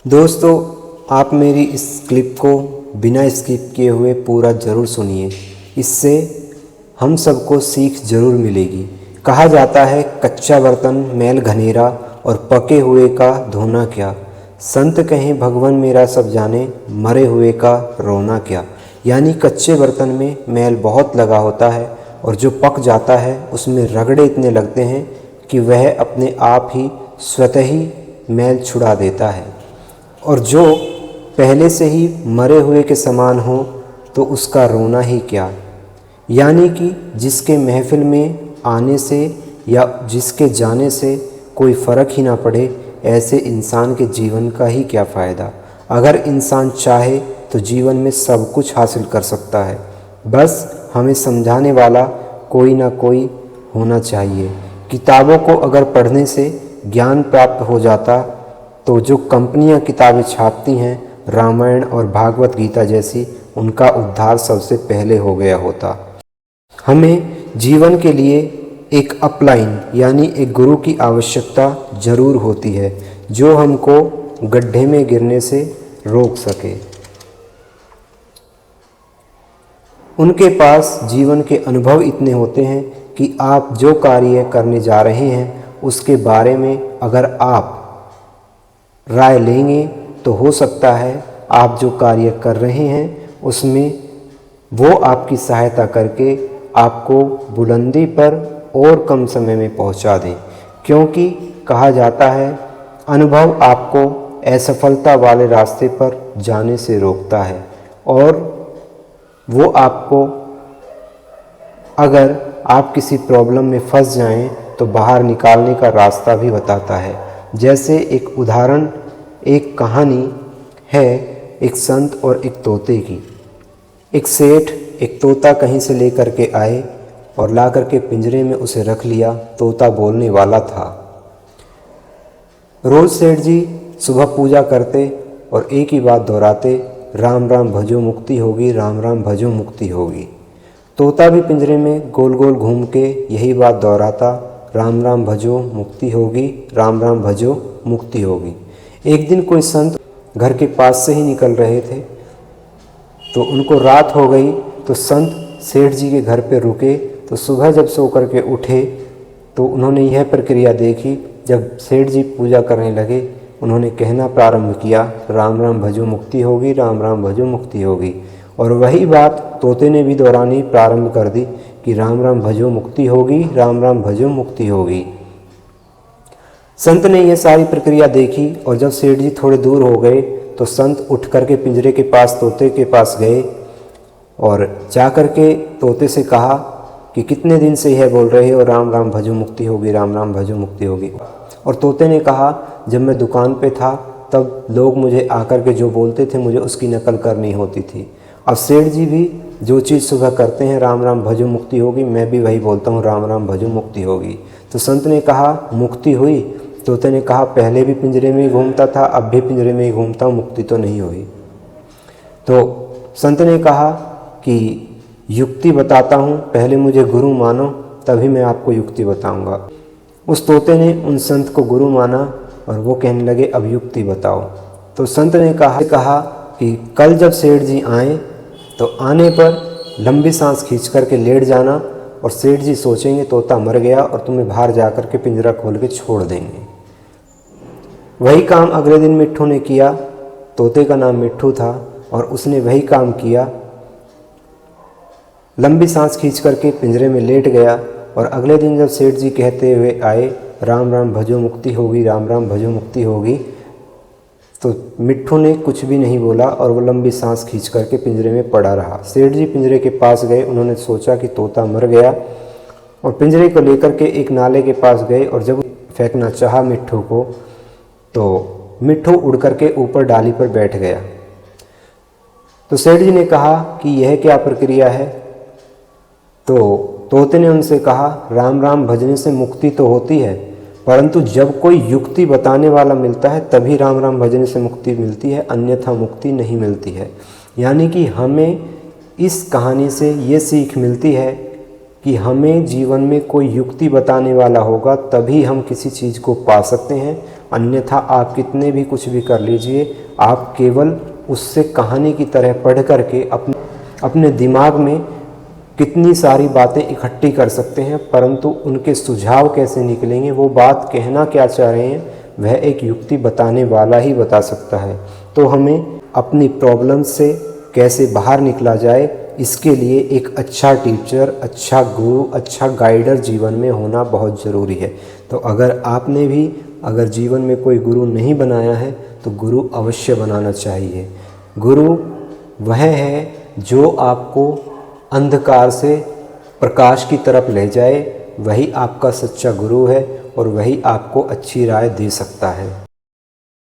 दोस्तों, आप मेरी इस क्लिप को बिना स्किप किए हुए पूरा ज़रूर सुनिए। इससे हम सबको सीख ज़रूर मिलेगी। कहा जाता है कच्चा बर्तन मैल घनेरा और पके हुए का धोना क्या। संत कहें भगवान मेरा सब जाने, मरे हुए का रोना क्या। यानी कच्चे बर्तन में मैल बहुत लगा होता है और जो पक जाता है उसमें रगड़े इतने लगते हैं कि वह अपने आप ही स्वतः ही मैल छुड़ा देता है। और जो पहले से ही मरे हुए के समान हो तो उसका रोना ही क्या। यानी कि जिसके महफिल में आने से या जिसके जाने से कोई फ़र्क ही ना पड़े, ऐसे इंसान के जीवन का ही क्या फ़ायदा। अगर इंसान चाहे तो जीवन में सब कुछ हासिल कर सकता है, बस हमें समझाने वाला कोई ना कोई होना चाहिए। किताबों को अगर पढ़ने से ज्ञान प्राप्त हो जाता तो जो कंपनियां किताबें छापती हैं, रामायण और भागवत गीता जैसी, उनका उद्धार सबसे पहले हो गया होता। हमें जीवन के लिए एक अपलाइन यानी एक गुरु की आवश्यकता ज़रूर होती है, जो हमको गड्ढे में गिरने से रोक सके। उनके पास जीवन के अनुभव इतने होते हैं कि आप जो कार्य करने जा रहे हैं उसके बारे में अगर आप राय लेंगे तो हो सकता है आप जो कार्य कर रहे हैं उसमें वो आपकी सहायता करके आपको बुलंदी पर और कम समय में पहुंचा दें। क्योंकि कहा जाता है अनुभव आपको असफलता वाले रास्ते पर जाने से रोकता है और वो आपको, अगर आप किसी प्रॉब्लम में फंस जाएं तो बाहर निकालने का रास्ता भी बताता है। जैसे एक उदाहरण, एक कहानी है एक संत और एक तोते की। एक सेठ एक तोता कहीं से लेकर के आए और ला कर के पिंजरे में उसे रख लिया। तोता बोलने वाला था। रोज सेठ जी सुबह पूजा करते और एक ही बात दोहराते, राम राम भजो मुक्ति होगी, राम राम भजो मुक्ति होगी। तोता भी पिंजरे में गोल गोल घूम के यही बात दोहराता, राम राम भजो मुक्ति होगी, राम राम भजो मुक्ति होगी। एक दिन कोई संत घर के पास से ही निकल रहे थे तो उनको रात हो गई, तो संत सेठ जी के घर पे रुके। तो सुबह जब सो कर के उठे तो उन्होंने यह प्रक्रिया देखी। जब सेठ जी पूजा करने लगे, उन्होंने कहना प्रारंभ किया, राम राम भजो मुक्ति होगी, राम राम भजो मुक्ति होगी। और वही बात तोते ने भी दोहरानी प्रारंभ कर दी कि राम राम भजो मुक्ति होगी, राम राम भजो मुक्ति होगी। संत ने यह सारी प्रक्रिया देखी और जब सेठ जी थोड़े दूर हो गए तो संत उठ करके पिंजरे के पास तोते के पास गए और जा कर के तोते से कहा कि कितने दिन से यह बोल रहे हो, राम राम भजो मुक्ति होगी, राम राम भजो मुक्ति होगी। और तोते ने कहा, जब मैं दुकान पे था तब लोग मुझे आकर के जो बोलते थे मुझे उसकी नकल करनी होती थी। अब सेठ जी भी जो चीज़ सुबह करते हैं, राम राम भजो मुक्ति होगी, मैं भी वही बोलता हूँ, राम राम भजो मुक्ति होगी। तो संत ने कहा, मुक्ति हुई? तोते ने कहा, पहले भी पिंजरे में ही घूमता था, अब भी पिंजरे में ही घूमता हूँ, मुक्ति तो नहीं हुई। तो संत ने कहा कि युक्ति बताता हूँ, पहले मुझे गुरु मानो तभी मैं आपको युक्ति बताऊँगा। उस तोते ने उन संत को गुरु माना और वो कहने लगे, अब युक्ति बताओ। तो संत ने कहा कि कल जब सेठ जी आए तो आने पर लंबी सांस खींच करके लेट जाना और सेठ जी सोचेंगे तोता मर गया और तुम्हें बाहर जा कर के पिंजरा खोल के छोड़ देंगे। वही काम अगले दिन मिट्ठू ने किया। तोते का नाम मिट्ठू था और उसने वही काम किया। लंबी सांस खींच करके पिंजरे में लेट गया और अगले दिन जब सेठ जी कहते हुए आए, राम राम भजो मुक्ति होगी, राम राम भजो मुक्ति होगी, तो मिट्ठू ने कुछ भी नहीं बोला और वो लंबी सांस खींच करके पिंजरे में पड़ा रहा। सेठ जी पिंजरे के पास गए, उन्होंने सोचा कि तोता मर गया और पिंजरे को लेकर के एक नाले के पास गए और जब फेंकना चाहा मिट्ठू को तो मिट्ठू उड़ करके ऊपर डाली पर बैठ गया। तो सेठ जी ने कहा कि यह क्या प्रक्रिया है? तो तोते ने उनसे कहा, राम राम भजने से मुक्ति तो होती है, परंतु जब कोई युक्ति बताने वाला मिलता है तभी राम राम भजने से मुक्ति मिलती है, अन्यथा मुक्ति नहीं मिलती है। यानी कि हमें इस कहानी से ये सीख मिलती है कि हमें जीवन में कोई युक्ति बताने वाला होगा तभी हम किसी चीज़ को पा सकते हैं, अन्यथा आप कितने भी कुछ भी कर लीजिए, आप केवल उससे कहानी की तरह पढ़ करके अपने दिमाग में कितनी सारी बातें इकट्ठी कर सकते हैं, परंतु उनके सुझाव कैसे निकलेंगे, वो बात कहना क्या चाह रहे हैं, वह एक युक्ति बताने वाला ही बता सकता है। तो हमें अपनी प्रॉब्लम से कैसे बाहर निकला जाए, इसके लिए एक अच्छा टीचर, अच्छा गुरु, अच्छा गाइडर जीवन में होना बहुत ज़रूरी है। तो अगर जीवन में कोई गुरु नहीं बनाया है तो गुरु अवश्य बनाना चाहिए। गुरु वह है जो आपको अंधकार से प्रकाश की तरफ ले जाए, वही आपका सच्चा गुरु है और वही आपको अच्छी राय दे सकता है।